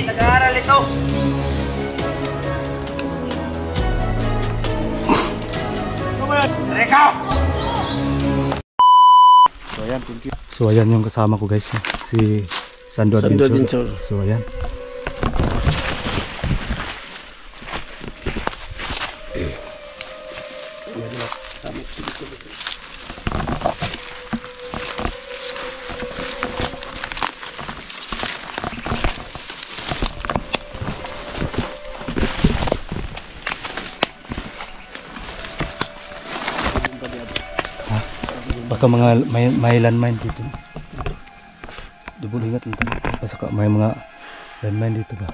Nag-aaral ito. Reka! So ayan, thank you. So ayan yung kasama ko guys, si Sando Adventure. So ayan. Baka mga may landmine dito. Dubol ingat lang tayo. Basta may mga landmine dito ba.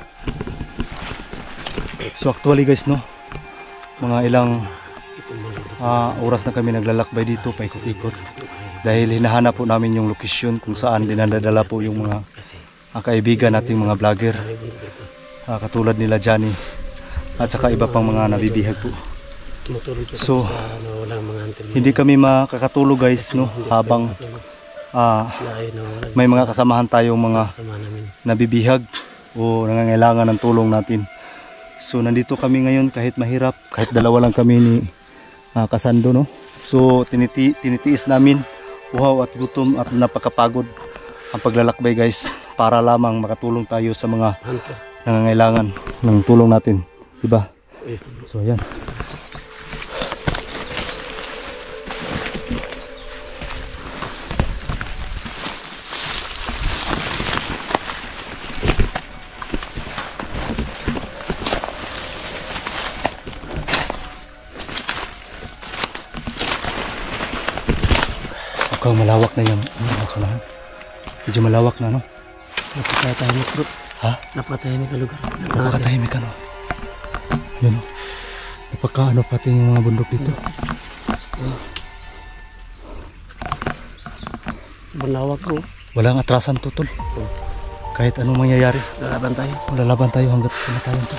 So actually guys no, mga ilang oras na kami naglalakbay dito, paikot-ikot. Dahil hinahanap po namin yung location kung saan dinadala po yung mga kaibigan nating mga vlogger. Katulad nila Johnny at saka iba pang mga nabibihag po. So hindi kami makakatulog guys no, habang may mga kasamahan tayong mga nabibihag o nangangailangan ng tulong natin. So nandito kami ngayon kahit mahirap, kahit dalawa lang kami ni Kasando no. So tinitiis namin uhaw at gutom at napakapagod ang paglalakbay guys, para lamang makatulong tayo sa mga nangangailangan ng tulong natin, diba? So ayan. Mukhang malawak na yan. Medyo malawak na no? Napakatahimik bro. Ha? Napakatahimik na lugar. Napakatahimik ano? Yun. Napaka ano pati yung mga bundok dito. Malawak bro. Walang atrasan to tol. Kahit anong mangyayari. Lalaban tayo. Lalaban tayo hanggat kumatayan to.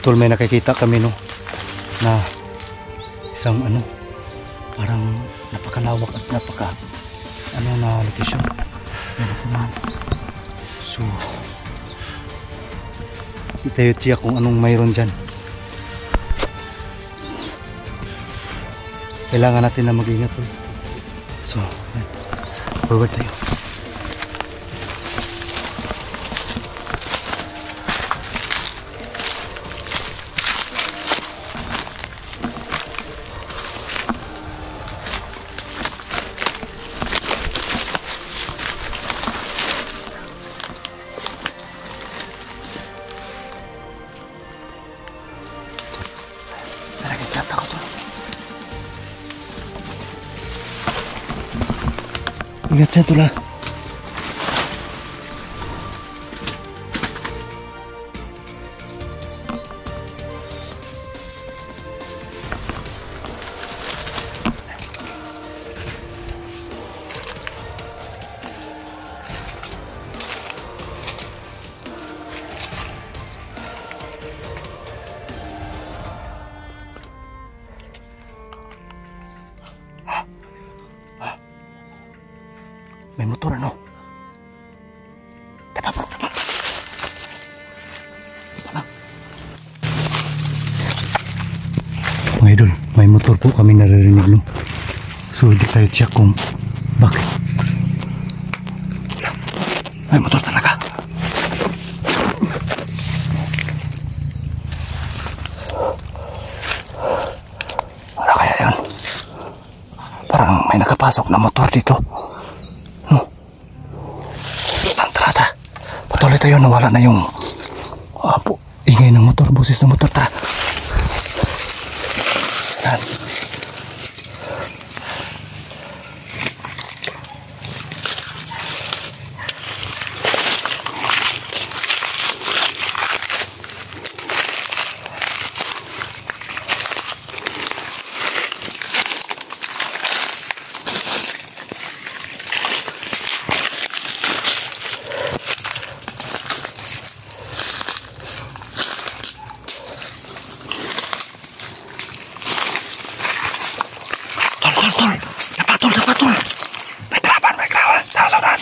Tol, may nakikita kami no na isang ano parang napakalawak at napaka ano na location. So tayo tiyak kung anong mayroon dyan. Kailangan natin na mag-ingat tol. So forward tayo. Ingat siya tula. May motor ano? Tama bro, tama. Tama. Mga idol, may motor po kami naririnig no. So hindi tayo check kung bakit. May motor talaga. Ano kaya yun? Parang may nakapasok na motor dito. Patuloy tayo, nawala na yung Ingay ng motor, boses ng motor. Tara. Yan. Tol. Napatol. May kalaban. Tawa sa unahan.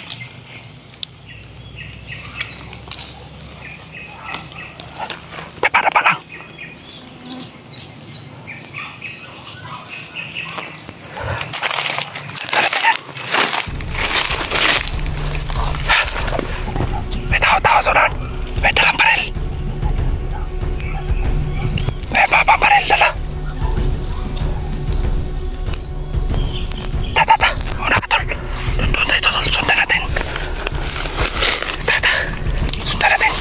Dapa lang. May tawa sa unahan. May dalang baril. May babang baril dala. Una ka, tol. Doon tayo, tol. Sundan natin. Sundan natin.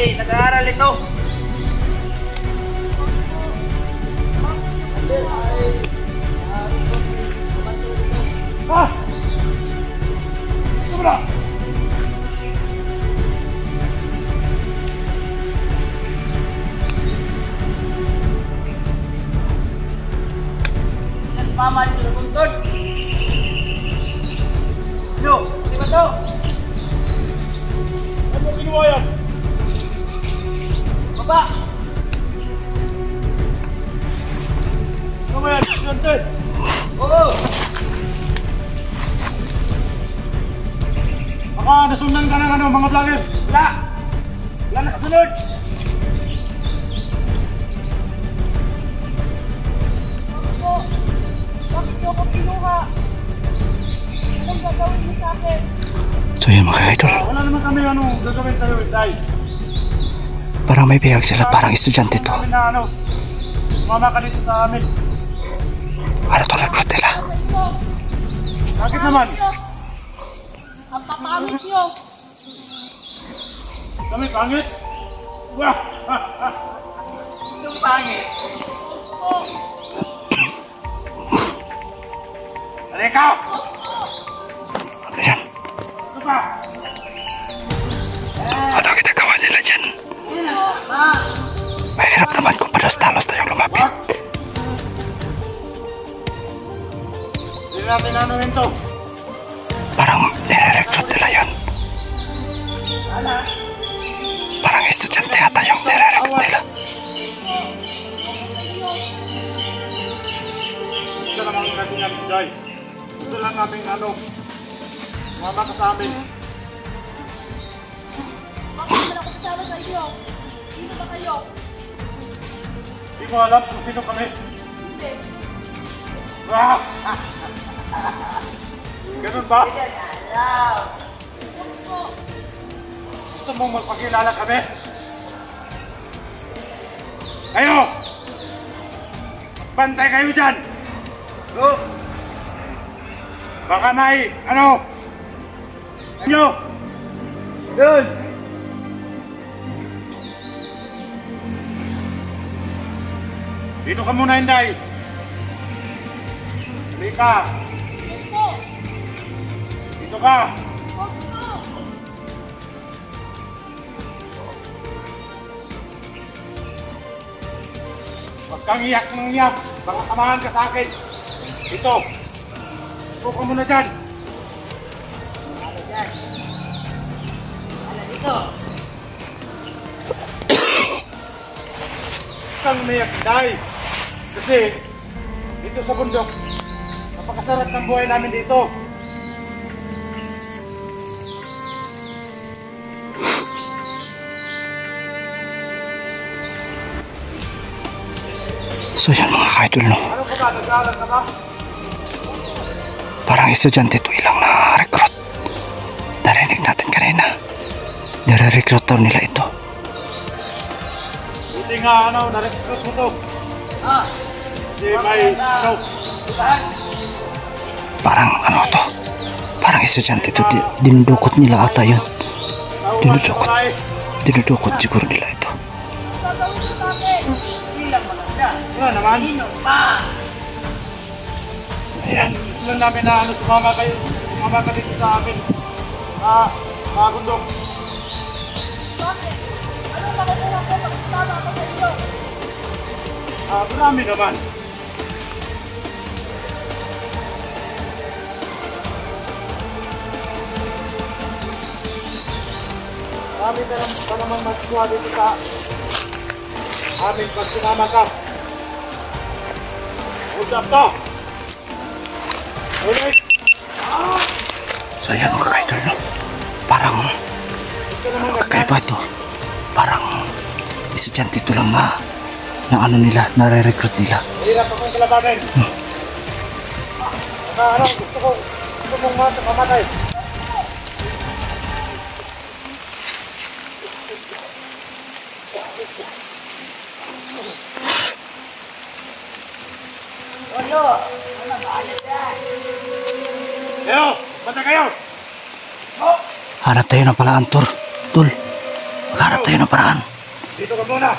Nag-aaral ito. Sobra! Paman sa buntod. Yo, di ba to? Ano ginawa yan? Baba. Ano ba yan? Sante! Oo. Baka nasundan ka ng mga vlogger. Wala. Wala na kasunod. Bakit niyo ako kinuha? Anong gagawin niyo sa akin? So yun mga idol, Wala naman kami gagawin sa'yo, Day. parang may bihag sila, parang estudyante to. Kami na sumama ka dito sa amin. Ano to, recruit nila? Bakit naman? Ang papamit niyo! Kami pangit? Wah! Itong pangit. Ano ikaw? Ano yan? Ano pa? Ano ginagawa nila dyan? Mahirap naman kung palos-talos tayong lumapit. Hindi natin anuhin to. Parang nire-recruit nila yun. Parang estudyante ata yung nire-recruit nila. Ito naman ang natin namin, Day. Ito lang namin sumama ka sa amin. Bakit naman ako kasama sa inyo? Sino ba kayo? Hindi ko alam kung sino kami. Hindi. Wah! Ganun ba? Gusto mong magpakilala kami? Kayo! Bantay kayo dyan! Go. Baka may, Doon. Dito ka muna, Inday. Halika. Opo! Dito ka. Opo! Huwag kang iyak ng iyak. Baka samahan ka sa akin. Dito. Dito ka muna dyan. Ano dito? kang umiyak, Day. Kasi, dito sa bundok, napakasarap ng buhay namin dito. So yan mga ka-idol, no? Ano ka ba? Nag-aaral ka ba? Parang estudyante ito ilang na-recruit. Narinig natin kanina. Nire-recruit daw nila ito. Buti nga, na-recruit mo to. Kasi may, Parang to. Parang estudyante ito. Dinudukot nila ata yun. Dinudukot. Dinudukot siguro nila ito. Ano naman? Ayan. Gusto lang namin na sumama ka dito sa amin. Mga bundok. Bakit? Ano makukuha ko pag kasama ako sa iyo? Marami naman. Marami ka naman masuha dito sa amin pag sumama ka. Hold up ka! Ulit! So ayan mga ka-idol, no? Parang kakaiba ito. Parang estudyante ito lang na ano nila, nare-recruit nila. Hirap akong kalabanin. Gusto mong mamatay. Kayo! Banda kayo! Hanap tayo ng paraan, Tol. Maghanap tayo ng paraan. Dito ka muna!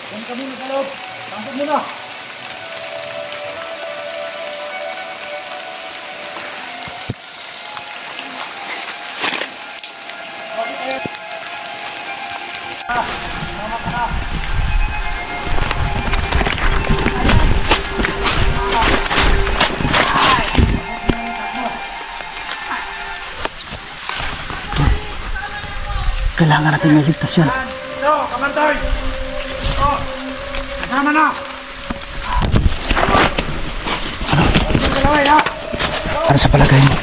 Diyan ka muna sa loob! Tangkad muna! Kailangan natin maligtas yan. Yo, kamantay! Oh, kasama na! Ano sa palagay mo?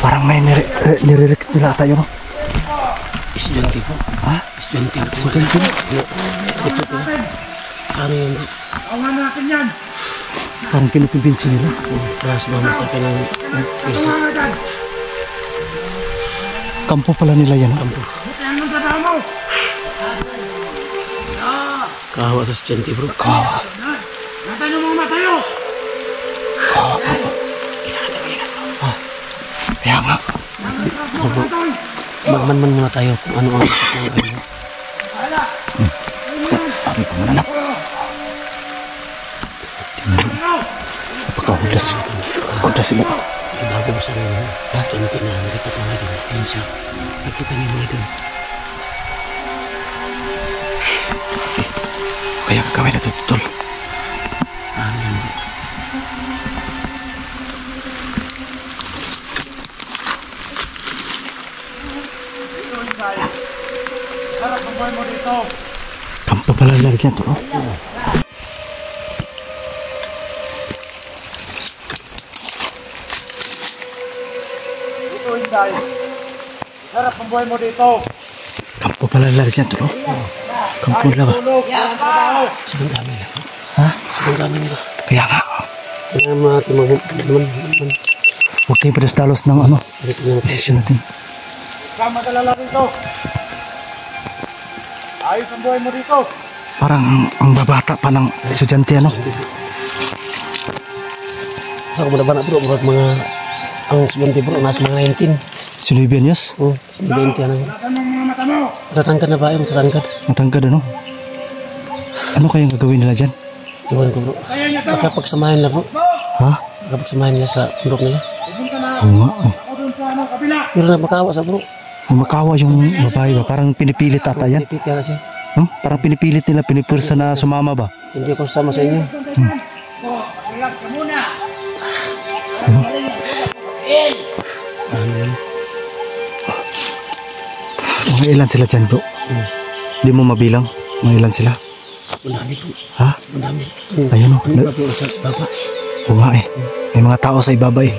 Parang may nire-recruit nila tayo, no? Estudyante po. Ha? Estudyante na po. Estudyante? Ito po. Ano yun? Awan natin yan! Parang kinupimbinsi nila. Para sumama sa akin ng pisa. Kampo pala nila yan, no? Kampo. Buti ang nang trabaho mo! Kahawa sa estudyante bro. Kawawa. Natay ng mga matayo! Kawawa po. Kaya nga. Magmanman muna tayo kung ano ang ano. Kami panganap. Pagkahulas. Pagkahulas sila. Bago ba sa mga estudyante na nalipat na natin. Ayun siya. Nakita niyo muna doon. Kaya gagawin na ito, Tol. Ano yun? Harap ang buhay mo dito! Kampo pala nila dyan, Tol. Dito, Inday! Harap ang buhay mo dito! Kampo pala nila dyan, Tol. Kampo nila ba? Tulog! Walang trabaho! Sobrang dami nila. Ha? Sobrang dami nila. Kaya nga. Kailangan mga naman. Huwag tayong padastalos ng ano. Dito na natin. Desisyon natin. Huwag magalala rito! Ayos ang buhay mo dito! Parang ang babata pa ng estudyante, ano? Sa kumadaban na bro, mga ang estudyante bro, nasa mga 19. Si Libianias? Oh, 20 ano. Nasaan ang mga mata mo? Matatangkad na ba yun? Matatangkad. Matangkad, ano? Ano kayang gagawin nila dyan? Iwan ko bro. Kaya niya to! Nakapagsamahin na bro. Ha? Nakapagsamahin nila sa pundok nila. Pupunta na Oo nga, eh. ako dun sa kabila! Pero na makawa sa bro. Makawa yung babae ba? Parang pinipilit ata yan. Pipit ka siya. Parang pinipilit nila, pinipursa na sumama ba? Hindi ako sasama sa inyo. Relax ka muna. Ano yun? Mga ilan sila dyan bro? Hindi mo mabilang? Mga ilan sila? Madami po. Ha? Madami. Ayun o. Ano ba po sa baba? Oo nga eh. May mga tao sa ibaba eh.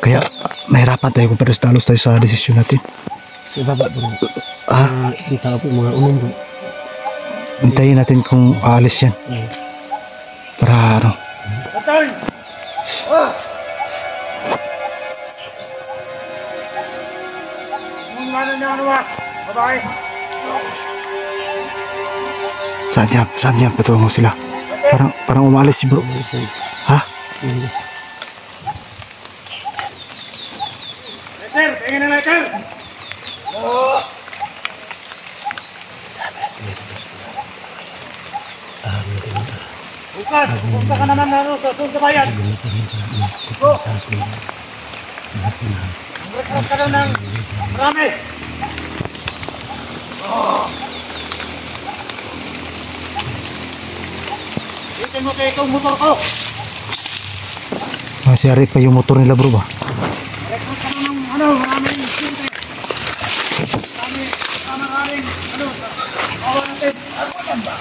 Kaya mahirapan tayo kung pero talos tayo sa desisyon natin. Sa baba bro. Yung tao po, mga unong bro. Hintayin natin kung aalis yan. Para ano. Patay! Ang ano niya, ano ba? Babae. Saan siya? Patungo sila. Parang umalis si bro. Ha? Yes. Letter, tingin na letter. Bukas, pupunta ka naman na sa doon sa bayan. Go! Magrekrut ka daw ng marami. Itin mo kayo itong motor ko. Si Arik pa yung motor nila bro ba? Rekrut ka na ng maraming sinte. Maraming, awa natin. Ako yan ba?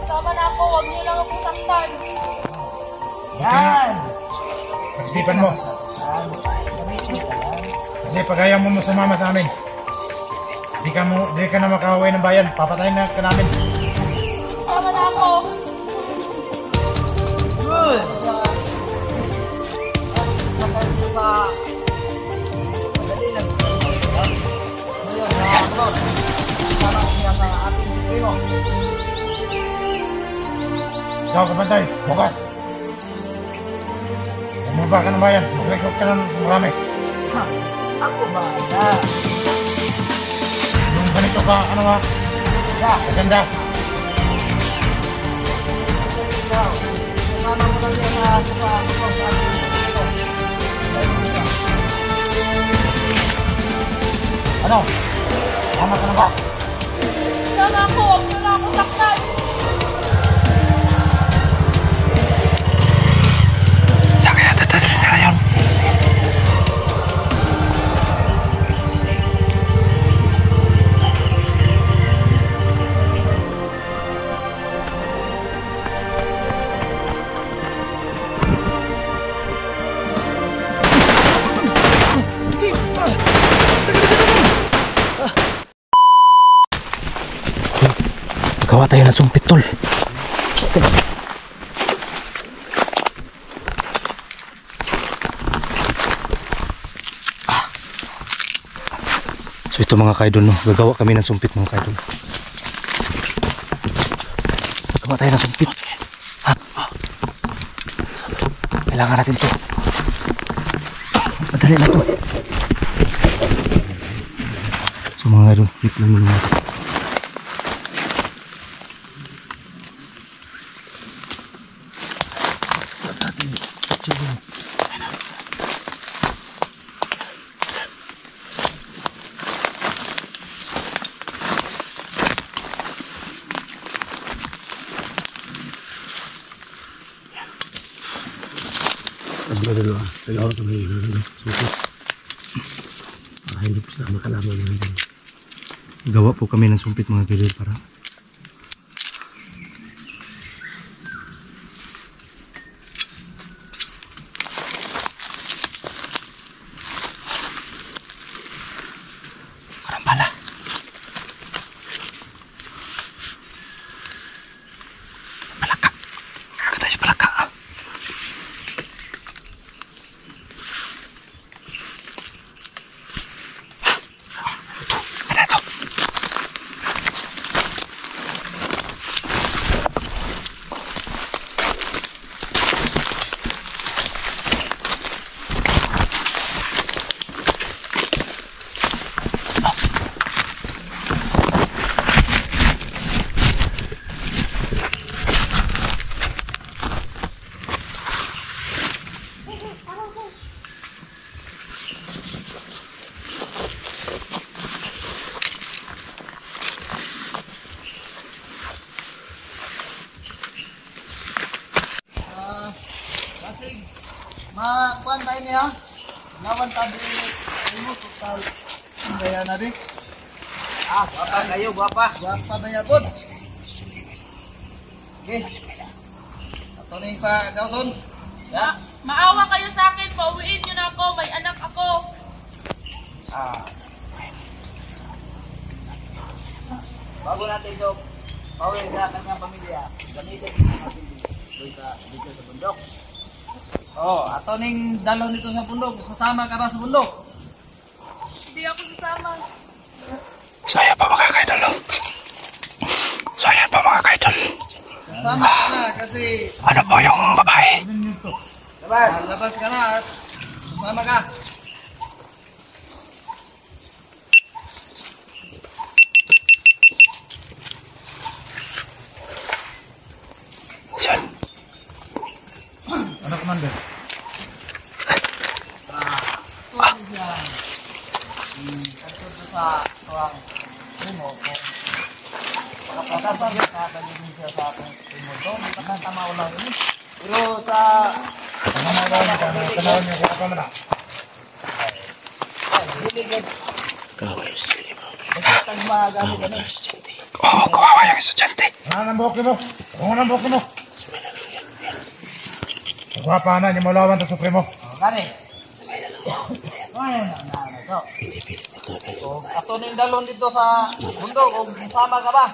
Tama na ako, huwag niyo lang akong saktan. Pagsipan mo. Kasi pag ayaw mo sumama sa amin, di ka na makauwi ng bayan. Papatayin na ka namin. Tama na ako. Ikaw kapantay, bukas. Bumaba ka ng bayan. Mag-record ka ng marami. Ako ba? Yung ganito ka, ano nga? Maganda. Kasama mo lang yan sa Ano? Tama ka na ba? Tama ako, huwag niyo lang akong saktan. Saan kaya dadalhin nila yun? Gawa tayo ng sumpit tol. So ito mga kaidol, no? Gagawa kami ng sumpit mga kaidol. Gagawa tayo ng sumpit. Ha? Kailangan natin to. Madali na to. So mga kaidol, hit lang muna. Gawa po kami ng sumpit mga kaidol para karambala. Palaka. Kada siya palaka. Kuan ba niya? Lawan tabi mo total. Kaya na rin. Guwapa kayo, guwapa. Guwapa ba yan, Bud? Okay. Ato na yung pa-gawson. Ya? Maawa kayo sa akin, pauwiin niyo na ako, may anak ako. Bago natin ito, pauwi sa kanyang pamilya. Gamitin natin dito sa bundok. Ato ning dalaw nito sa bundok. Sasama ka ba sa bundok? Hindi ako sasama. So ayan pa mga kaidol. Sasama ka na kasi Ano po yung babae? labas ka na at sasama ka. Yan. Ano commander? Tuwag siya. Kasi sa tuwang primo kung kapag kakalitin siya sa ating primo doon, tama ko lang yun. Pero sa Tanawan niyo kung ako na. diligid, Kaway yung silip. nagkatag magamit Kaway ano. yung estudyante. Oo, kawawa yung estudyante. Ano ang buhok mo? Ano ang buhok mo? Guwapa na, yung malawan sa supremo. Gani. Ayan na ito. Pinipilit na tayo. Ato ning dalon dito sa bundok, kung sama ka ba?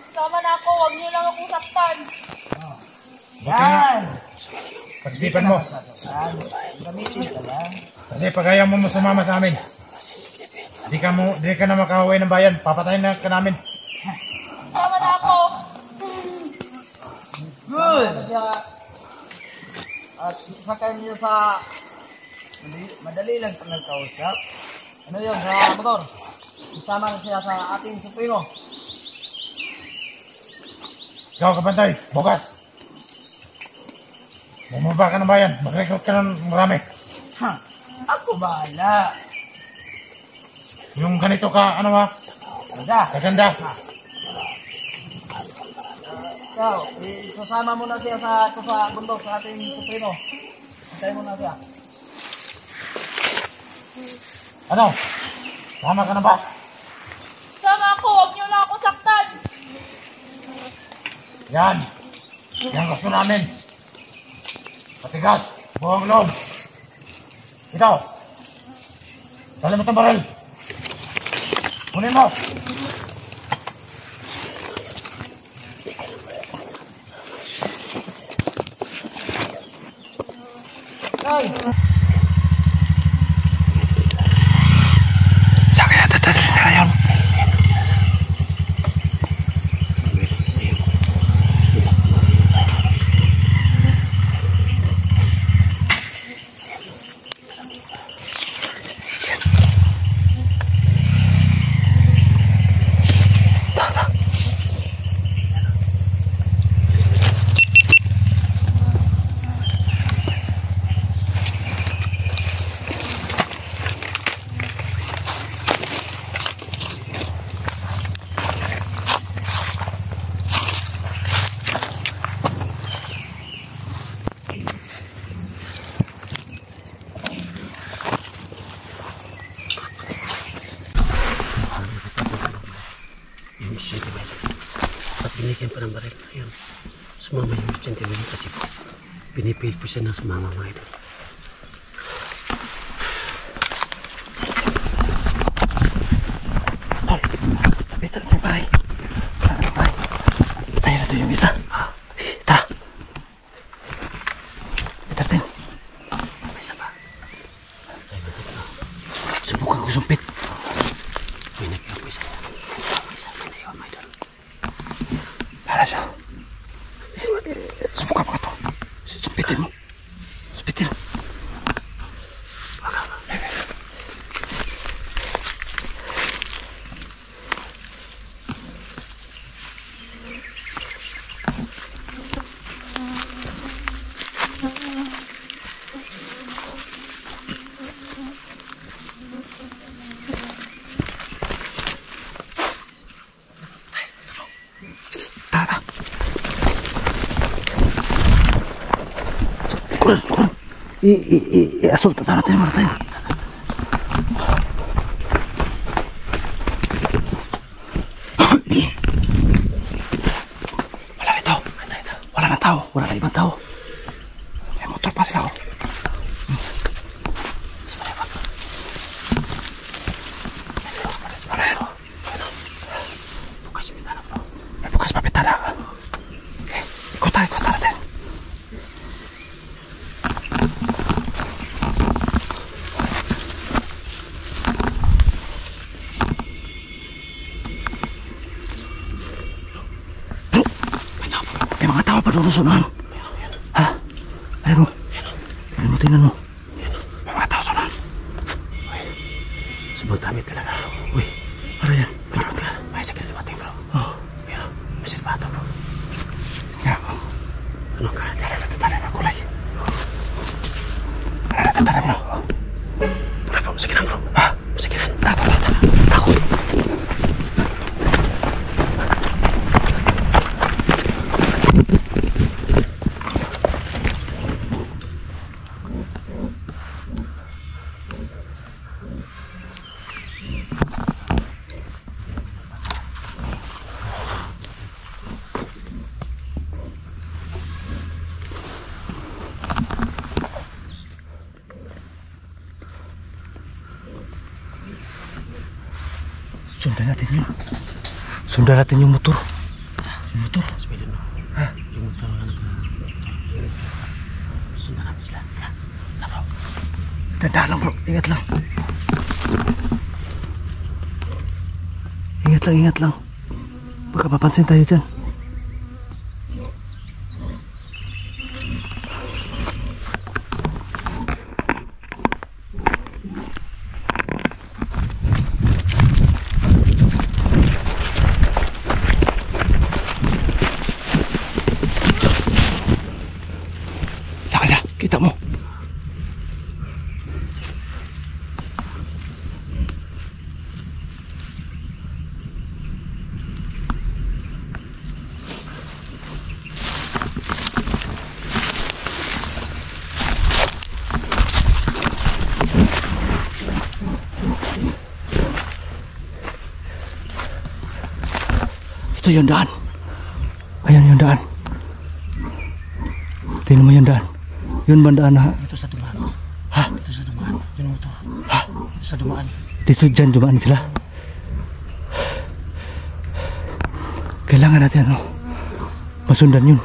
Sama na ako, huwag niyo lang akong saktan. Yan! Pagsipan mo. Gamitin ka lang. Kasi pag ayaw mo sumama sa amin, di ka na makauwi ng bayan. Papatayin na ka namin. Sama na ako. Good! At sa kanya sa madali lang pag nagkausap. Ano yun, sa motor? Isama na siya sa ating supremo. Ikaw kapantay, bukas. Bumaba ka ng bayan, mag-recruit ka ng marami. Ha! Ako bahala. Yung ganito ka, ano ha, Ada. kaganda. Ikaw, isasama mo na siya sa bundok sa ating supremo. Hintay mo na siya. Ano? Tama ka na ba? Sama ako, huwag niyo lang ako saktan. Yan. Yan gusto namin. Patigas, buong loob. Ito. Dali mo itong baril. Kunin mo. Ay! Sa kaya tatali na yun. Binigyan pa ng baril. Ayun. Sumama yung estudyante mo kasi po. Pinipilit po siya ng sumama mga idol. Tol, better tayo bahay. Tayo na ito yung isa. Tara. Better tayo. May isa pa. Subukan ko sumpit. May nagkaw po isa. Isa pa na yun mga idol. Para siya. Subukan mo ka to. Sumpitin mo. Sumpitin. Baka ma. Tara, tara. I-assault natin mga tayo. Wala na ibang tao. May motor pa sila. Bukas pa pitala. Okay, ikutan natin. May mga tao pa doon sa unahan. Ha? Ayun mo. Ayun mo, tingnan mo. May mga tao sa unahan. Subot kami talaga. Uy, ano yan? May sakit dumating bro. Oo. May silbato bro. Yeah. Ano ka? Tara na kulay. Tara bro. Tara bro, masakinan bro. Ha? Masakinan. Tara. Takot. Sundan natin yung motor. Yung motor. Ha? Yung motor. Sundan natin sila. Bro. Tanda lang bro. Ingat lang. Ingat lang. Baka mapansin tayo dyan. Kita mo. Ito yung daan. Ayan yung daan. Tingnan mo yung daan. Yun bandaan ha? Ito sa dumaan. Ha? Ito sa dumaan. Yun mo ito. Ha? Ito sa dumaan. Dito dyan dumaan sila. Kailangan natin ano? Masundan yun.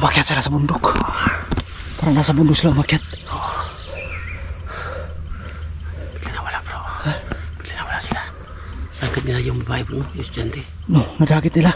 Umakyat sila sa bundok. Parang nasa bundok sila umakyat. Bigla na wala bro. Ha? Bigla na wala sila. Sakit nila yung babae bro, yung estudyante. No, nadakit nila.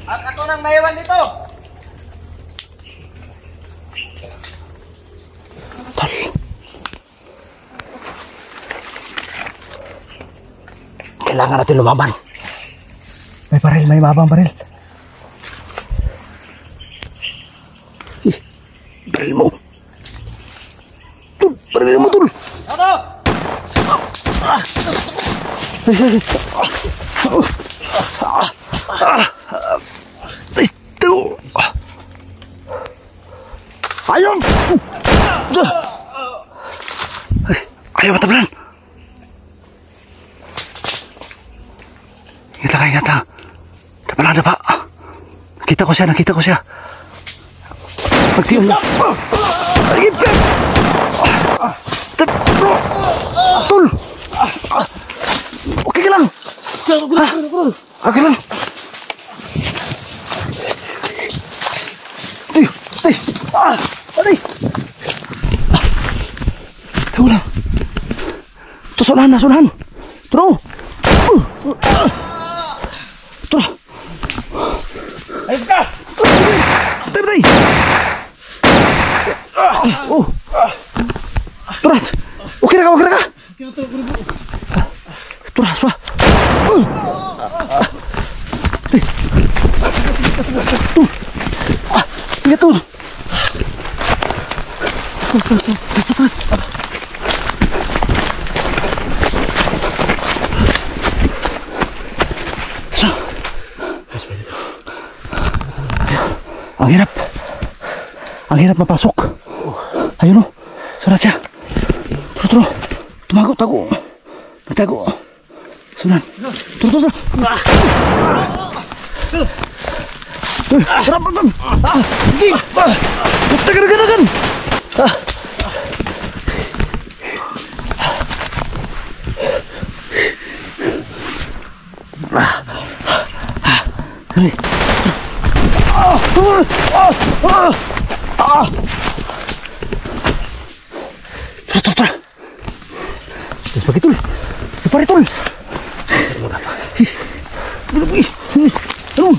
At ako nang maiwan dito. Tol. Kailangan natin lumaban. May baril, may mabang baril. Baril mo. Tul, baril mo, Tul. Ano? Ito. Ayaw. Ayaw matablan. Ingat lang. Ada pak. Nakita ko siya. Pagtiyon mo. Agip ka. Bro. Tul. Okay ka lang. Okay lang. Aday. Tayo lang. Ito, sunahan. Turo. Turo. Ayos ka! Tay. Oh. Turas. Okay na ka. Turas. Tiga tuh. Turas. Ang hirap mapasok. Ayun o. Surat siya. Turo. Tago. Sunan. Turo. Sarap. Gigi. Tagan. Tara. Terus begitu. Ipar itu. Belum.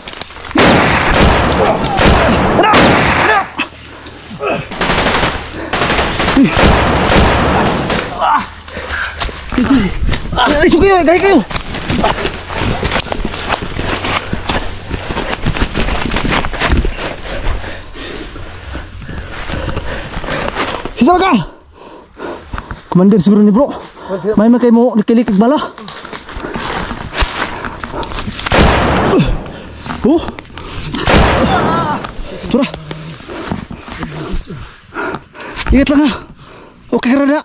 Kayo. Kita ka. Komandan siguro ni bro. May kayo mo nakilikig bala. Oh. Tura. Ingat lang ha. Okay ka na.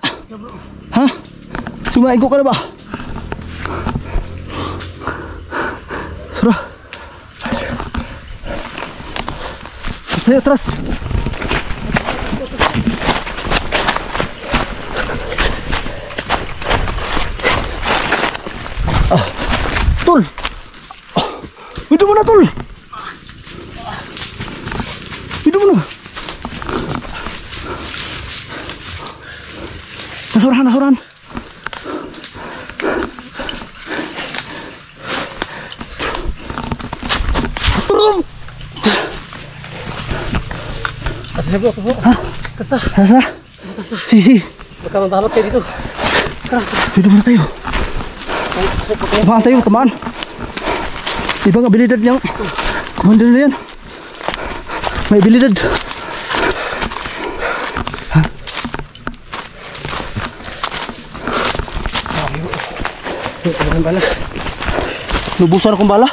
Ha? Sumain ko ka na ba? Tura. Tayo atras. Tul. Hidup mana Tul? Hidup mana? Nasuran. Turun. Hah? Kasta. Sisi. Baka mabalot kayo dito. Hidup mana tayo? Teman. Ibang abilidad niyang komandan na yan. May abilidad. Lubusan akong bala.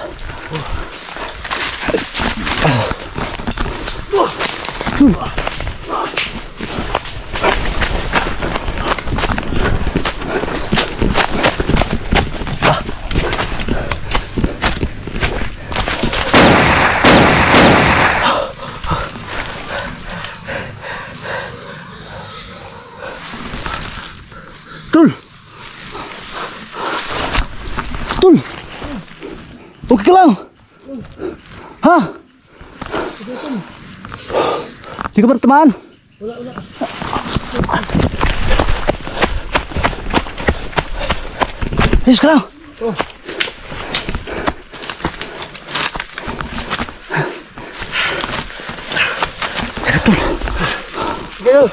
Tul. Okay ka lang. Ha? Di ka berteman? Wala. Ayos ka lang. Tul. Sige.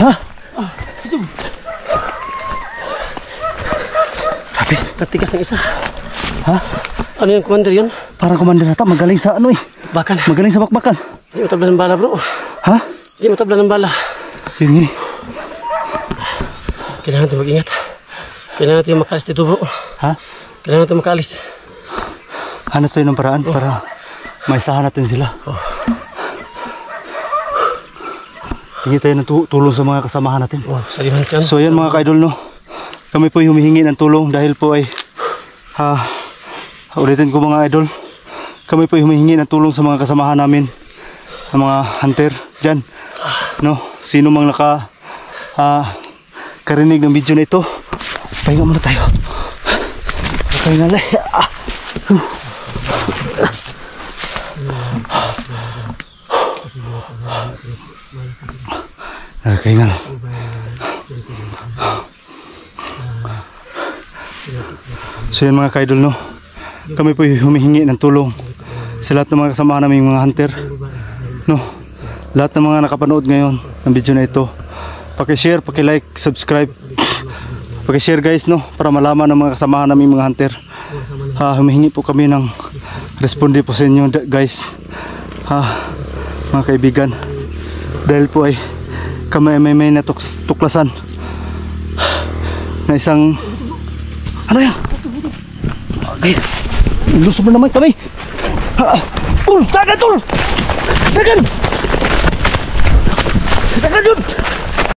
Ha? Katigas ng isa. Ha? Ano yung commander yun? Parang commander ata, magaling sa ano eh. Bakan. Magaling sa bakbakan. Hindi matabla ng bala bro. Ha? Hindi matabla ng bala. Yun eh. Kailangan natin mag-ingat. Kailangan natin makalis dito bro. Ha? Kailangan natin makalis. Hanap tayo ng paraan para maisahan natin sila. Hingi tayo ng tulong sa mga kasamahan natin. Salihan ka. So yan mga ka-idol, no. Kami po humihingi ng tulong dahil po ay ulitin ko mga idol. Kami po humihingi ng tulong sa mga kasamahan namin, ng mga hunter dyan, no. Sino mang karinig ng video na ito, pahinga muna tayo. Pahinga lang. Okay nga. So yan mga ka-idol, no. Kami po humihingi ng tulong sa lahat ng mga kasama naming mga hunter, no. Lahat ng mga nakapanood ngayon ng video na ito, paki-share, paki-like, subscribe, paki-share guys, no, para malaman ng mga kasama naming mga hunter. Humihingi po kami ng responde po sa inyo guys, mga kaibigan, dahil po ay kami may natuklasan na isang ano yan? Okay, ilusog na naman kami. Tul, tagan tul, tagan, tagan yun.